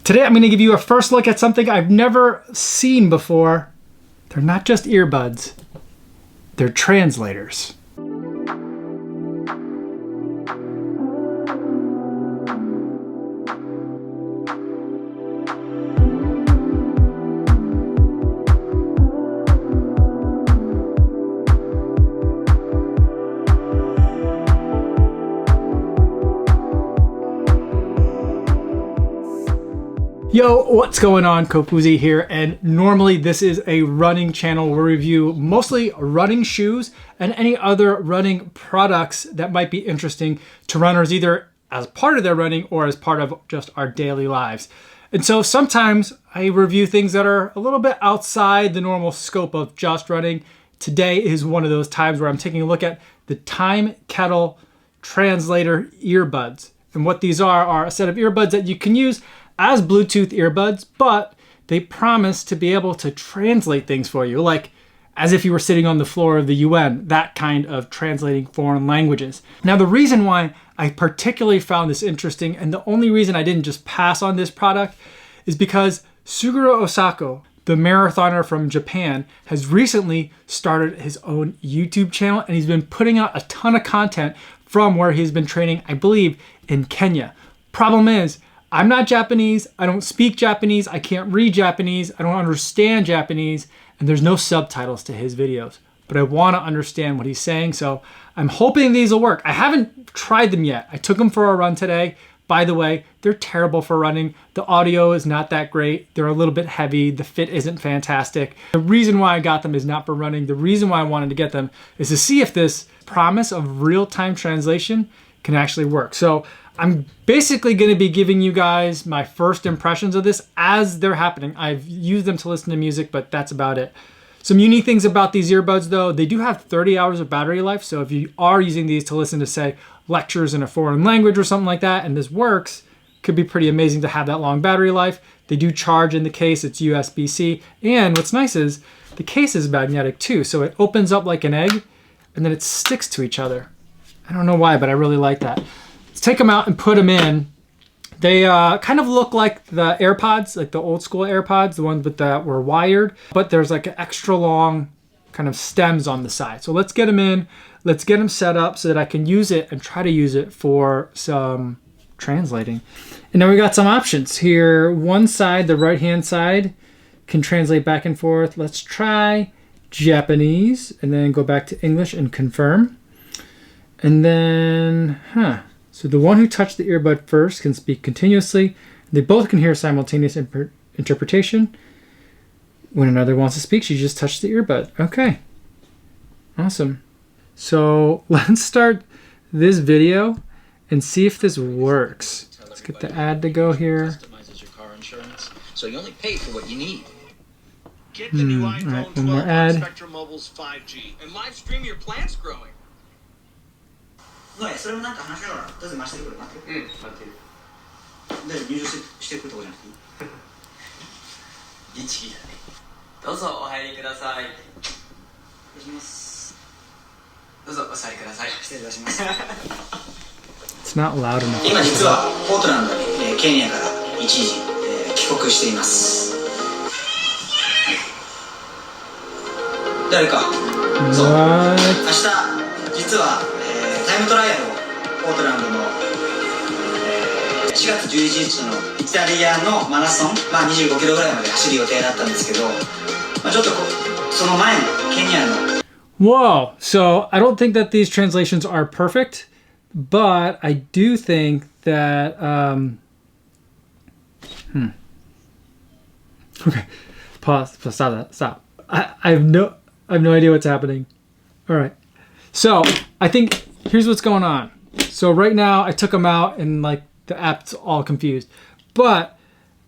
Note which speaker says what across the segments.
Speaker 1: Today I'm going to give you a first look at something I've never seen before. They're not just earbuds, they're translators. Yo, what's going on? Kofuzi here, and normally this is a running channel where we review mostly running shoes and any other running products that might be interesting to runners, either as part of their running or as part of just our daily lives. And so sometimes I review things that are a little bit outside the normal scope of just running. Today is one of those times where I'm taking a look at the TimeKettle Translator Earbuds. And what these are a set of earbuds that you can use as Bluetooth earbuds, but they promise to be able to translate things for you, like as if you were sitting on the floor of the UN, that kind of translating foreign languages. Now, the reason why I particularly found this interesting, and the only reason I didn't just pass on this product, is because Suguru Osako, the marathoner from Japan, has recently started his own YouTube channel, and he's been putting out a ton of content from where he's been training, I believe, in Kenya. Problem is, I'm not Japanese, I don't speak Japanese, I can't read Japanese, I don't understand Japanese, and there's no subtitles to his videos. But I want to understand what he's saying, so I'm hoping these will work. I haven't tried them yet. I took them for a run today. By the way, they're terrible for running. The audio is not that great. They're a little bit heavy. The fit isn't fantastic. The reason why I got them is not for running. The reason why I wanted to get them is to see if this promise of real-time translation can actually work. So I'm basically going to be giving you guys my first impressions of this as they're happening. I've used them to listen to music, but that's about it. Some unique things about these earbuds though, they do have 30 hours of battery life. So if you are using these to listen to, say, lectures in a foreign language or something like that, and this works, could be pretty amazing to have that long battery life. They do charge in the case, it's USB-C. And what's nice is the case is magnetic too. So it opens up like an egg and then it sticks to each other. I don't know why, but I really like that. Let's take them out and put them in. They kind of look like the AirPods, like the old school AirPods, the ones that were wired, but there's like an extra long kind of stems on the side. So let's get them in, let's get them set up so that I can use it and try to use it for some translating. And then we got some options here. One side, the right-hand side, can translate back and forth. Let's try Japanese and then go back to English and confirm. And then, so the one who touched the earbud first can speak continuously. They both can hear simultaneous interpretation. When another wants to speak, she just touched the earbud. Okay, awesome. So let's start this video and see if this works. Let's get the ad to go here.
Speaker 2: Customizes your car insurance, so you only pay for what you need.
Speaker 3: Get the new iPhone 12
Speaker 1: more
Speaker 3: on
Speaker 1: ad.
Speaker 3: Spectrum Mobile's 5G and live stream your plants growing.
Speaker 4: それもなんか話しながら、とりあえず回してくれ、待ってる。待ってる。で、入場してくるとこじゃなくていい？律儀だね。どうぞお入りください。失礼します。どうぞお座りください。失礼いたします。
Speaker 1: It's not loud enough.
Speaker 4: 今実はポートランドに、ケニアから一時、帰国しています。誰か。そう。明日実は。タイムトライアルをポートランドの、4月11日のイタリアのマラソン、25キロぐらいまで走る予定だったんですけど、ちょっとその前のケニアの
Speaker 1: Whoa, so I don't think that these translations are perfect, but I do think that, okay, pause, stop. I have no idea what's happening. All right, so I think here's what's going on. So right now I took them out and like the app's all confused, but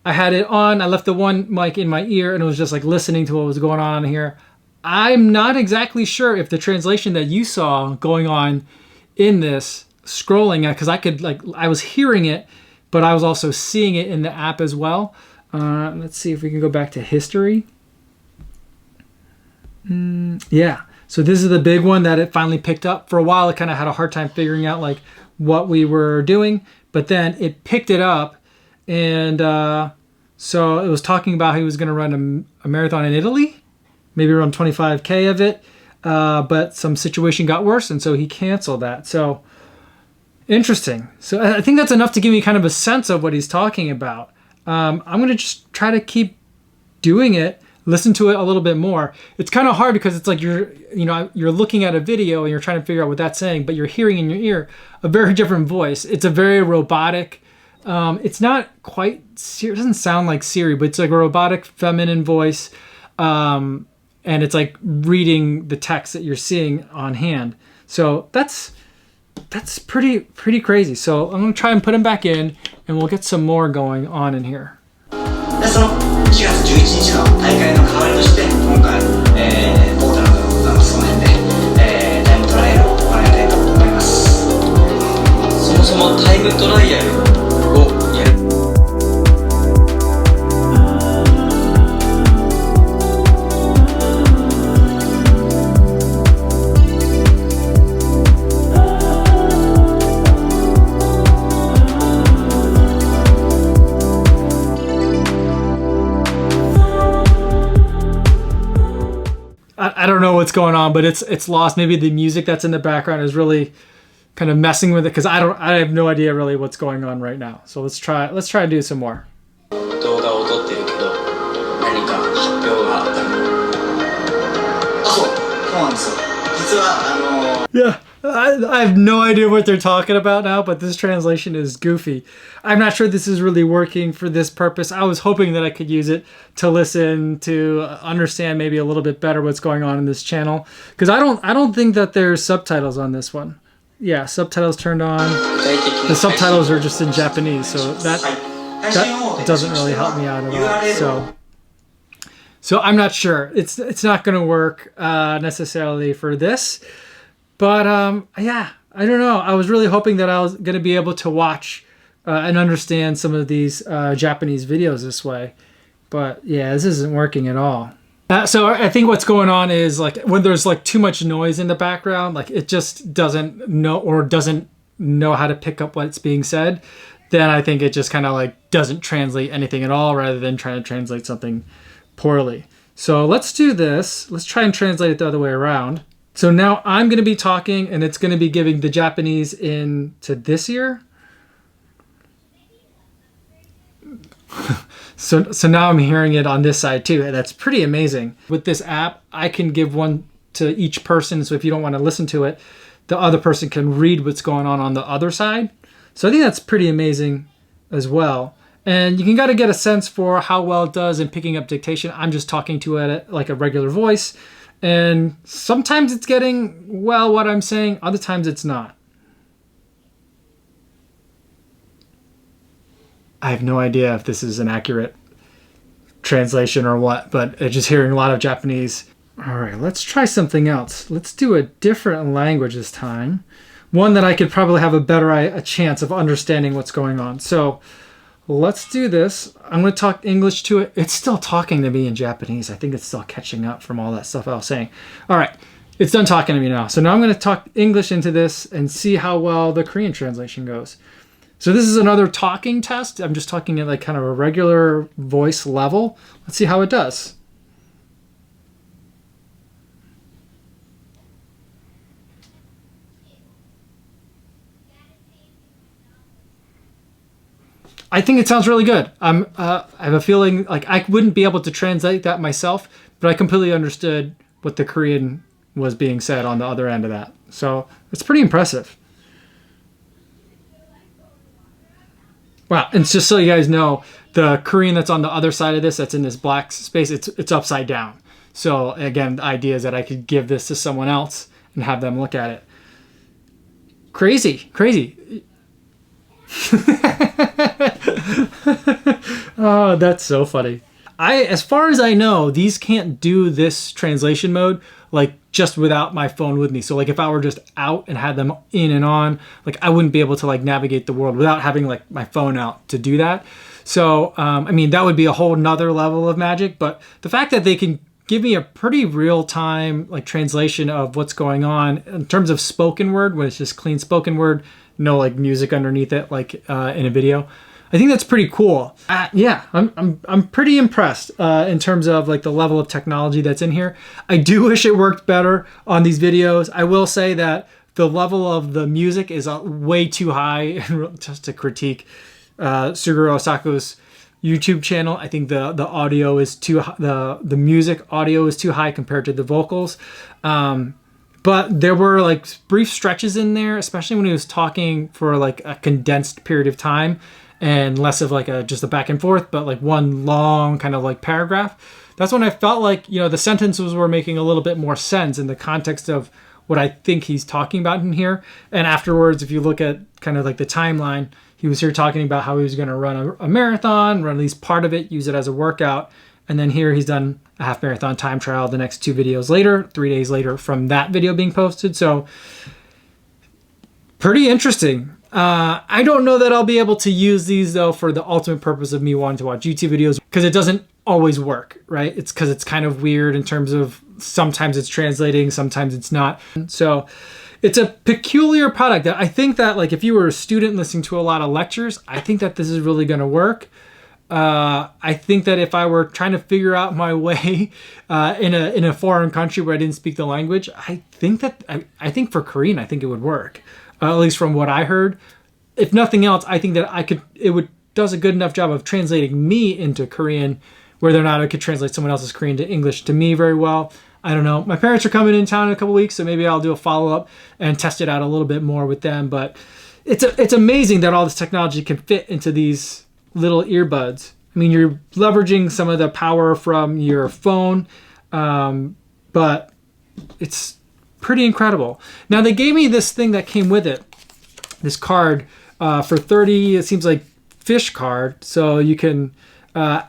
Speaker 1: I had it on, I left the one mic in my ear and it was just like listening to what was going on here. I'm not exactly sure if the translation that you saw going on in this scrolling, because I was hearing it, but I was also seeing it in the app as well. Let's see if we can go back to history. Yeah. So this is the big one that it finally picked up. For a while, it kind of had a hard time figuring out like what we were doing, but then it picked it up and So it was talking about how he was going to run a marathon in Italy, maybe around 25K of it. But some situation got worse, and so he canceled that. So interesting. So I think that's enough to give me kind of a sense of what he's talking about. I'm going to just try to keep doing it, listen to it a little bit more. It's kind of hard because it's like you're looking at a video and you're trying to figure out what that's saying, but you're hearing in your ear a very different voice. It's a very robotic. It's not quite Siri. It doesn't sound like Siri, but it's like a robotic feminine voice. And it's like reading the text that you're seeing on hand. So that's pretty crazy. So I'm going to try and put him back in, and we'll get some more going on in here.
Speaker 4: でその4月11日の大会の代わりとして今回、ポートランドのその辺で、タイムトライアルを行いたいと思います。そもそもタイムトライアルをやる
Speaker 1: I don't know what's going on, but it's lost. Maybe the music that's in the background is really kind of messing with it, because I have no idea really what's going on right now. So let's try to do some more.
Speaker 4: 動画を撮ってるけど何か発表があったの？あ、そうなんですよ。実は
Speaker 1: Yeah, I have no idea what they're talking about now, but this translation is goofy. I'm not sure this is really working for this purpose. I was hoping that I could use it to listen, to understand maybe a little bit better what's going on in this channel, because I don't think that there's subtitles on this one. Yeah, subtitles turned on. The subtitles are just in Japanese, so that doesn't really help me out at all. So I'm not sure. It's not going to work necessarily for this. But yeah, I don't know. I was really hoping that I was going to be able to watch and understand some of these Japanese videos this way. But yeah, this isn't working at all. So I think what's going on is like when there's like too much noise in the background, like it just doesn't know how to pick up what's being said. Then I think it just kind of like doesn't translate anything at all, rather than trying to translate something poorly. So let's do this. Let's try and translate it the other way around. So now I'm going to be talking, and it's going to be giving the Japanese into this ear. So now I'm hearing it on this side too, and that's pretty amazing. With this app, I can give one to each person, so if you don't want to listen to it, the other person can read what's going on the other side. So I think that's pretty amazing as well. And you can kind of get a sense for how well it does in picking up dictation. I'm just talking to it like a regular voice. And sometimes it's getting, well, what I'm saying. Other times it's not. I have no idea if this is an accurate translation or what, but just hearing a lot of Japanese. All right, let's try something else. Let's do a different language this time. One that I could probably have a chance of understanding what's going on. So let's do this. I'm going to talk English to it. It's still talking to me in Japanese. I think it's still catching up from all that stuff I was saying. All right, it's done talking to me now. So now I'm going to talk English into this and see how well the Korean translation goes. So this is another talking test. I'm just talking at like kind of a regular voice level. Let's see how it does. I think it sounds really good. I have a feeling like I wouldn't be able to translate that myself, but I completely understood what the Korean was being said on the other end of that. So it's pretty impressive. Wow, and just so you guys know, the Korean that's on the other side of this, that's in this black space, it's upside down. So again, the idea is that I could give this to someone else and have them look at it. Crazy. Oh, that's so funny. As far as I know, these can't do this translation mode like just without my phone with me. So like if I were just out and had them in and on, like I wouldn't be able to like navigate the world without having like my phone out to do that. So I mean, that would be a whole nother level of magic, but the fact that they can give me a pretty real-time like translation of what's going on in terms of spoken word, when it's just clean spoken word, no like music underneath it like in a video. I think that's pretty cool. Yeah, I'm pretty impressed in terms of like the level of technology that's in here. I do wish it worked better on these videos. I will say that the level of the music is way too high. Just to critique Suguru Osaku's YouTube channel, I think the audio is too the music audio is too high compared to the vocals. But there were like brief stretches in there, especially when he was talking for like a condensed period of time and less of like just a back and forth, but like one long kind of like paragraph. That's when I felt like, you know, the sentences were making a little bit more sense in the context of what I think he's talking about in here. And afterwards, if you look at kind of like the timeline, he was here talking about how he was going to run a marathon, run at least part of it, use it as a workout. And then here he's done a half marathon time trial the next 2 videos later, 3 days later from that video being posted. So pretty interesting. I don't know that I'll be able to use these though for the ultimate purpose of me wanting to watch YouTube videos, because it doesn't always work, right? It's because it's kind of weird in terms of sometimes it's translating, sometimes it's not. So it's a peculiar product that I think that like if you were a student listening to a lot of lectures, I think that this is really going to work. I think that if I were trying to figure out my way in a foreign country where I didn't speak the language, I think for Korean, I think it would work. At least from what I heard. If nothing else, I think that does a good enough job of translating me into Korean, whether or not I could translate someone else's Korean to English to me very well. I don't know. My parents are coming in town in a couple weeks, so maybe I'll do a follow-up and test it out a little bit more with them. But it's amazing that all this technology can fit into these little earbuds. I mean, you're leveraging some of the power from your phone, but it's pretty incredible. Now, they gave me this thing that came with it, this card for 30, it seems like fish card. So you can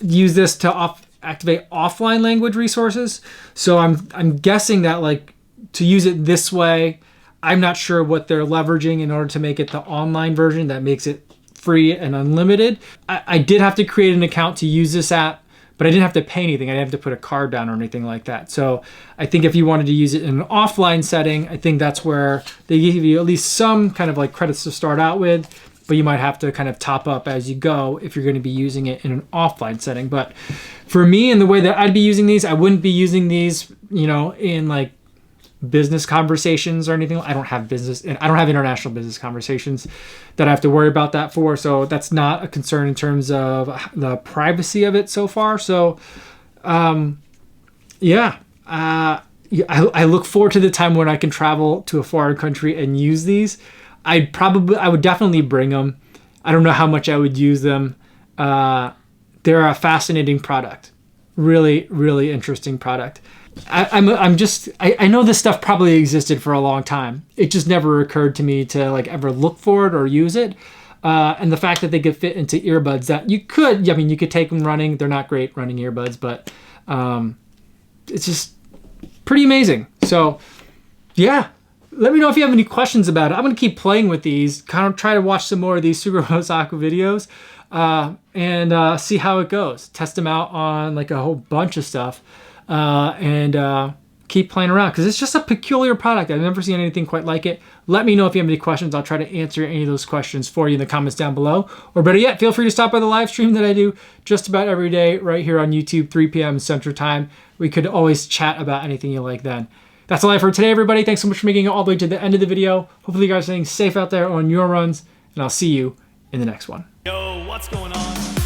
Speaker 1: use this to activate offline language resources. So I'm guessing that like to use it this way, I'm not sure what they're leveraging in order to make it the online version that makes it free and unlimited. I did have to create an account to use this app, but I didn't have to pay anything. I didn't have to put a card down or anything like that. So I think if you wanted to use it in an offline setting, I think that's where they give you at least some kind of like credits to start out with, but you might have to kind of top up as you go if you're going to be using it in an offline setting. But for me, in the way that I'd be using these, I wouldn't be using these, you know, in like business conversations or anything. I don't have international business conversations that I have to worry about that for. So that's not a concern in terms of the privacy of it so far. So, yeah, I look forward to the time when I can travel to a foreign country and use these. I would definitely bring them. I don't know how much I would use them. They're a fascinating product. Really, really interesting product. I know this stuff probably existed for a long time. It just never occurred to me to like ever look for it or use it. And the fact that they could fit into earbuds that you could take them running. They're not great running earbuds, but it's just pretty amazing. So yeah, let me know if you have any questions about it. I'm going to keep playing with these, kind of try to watch some more of these Suguru Osaku videos and see how it goes. Test them out on like a whole bunch of stuff. And keep playing around because it's just a peculiar product. I've never seen anything quite like it. Let me know if you have any questions. I'll try to answer any of those questions for you in the comments down below. Or better yet, feel free to stop by the live stream that I do just about every day right here on YouTube, 3 p.m. Central Time. We could always chat about anything you like then. That's all I have for today, everybody. Thanks so much for making it all the way to the end of the video. Hopefully you guys are staying safe out there on your runs, and I'll see you in the next one.
Speaker 5: Yo, what's going on?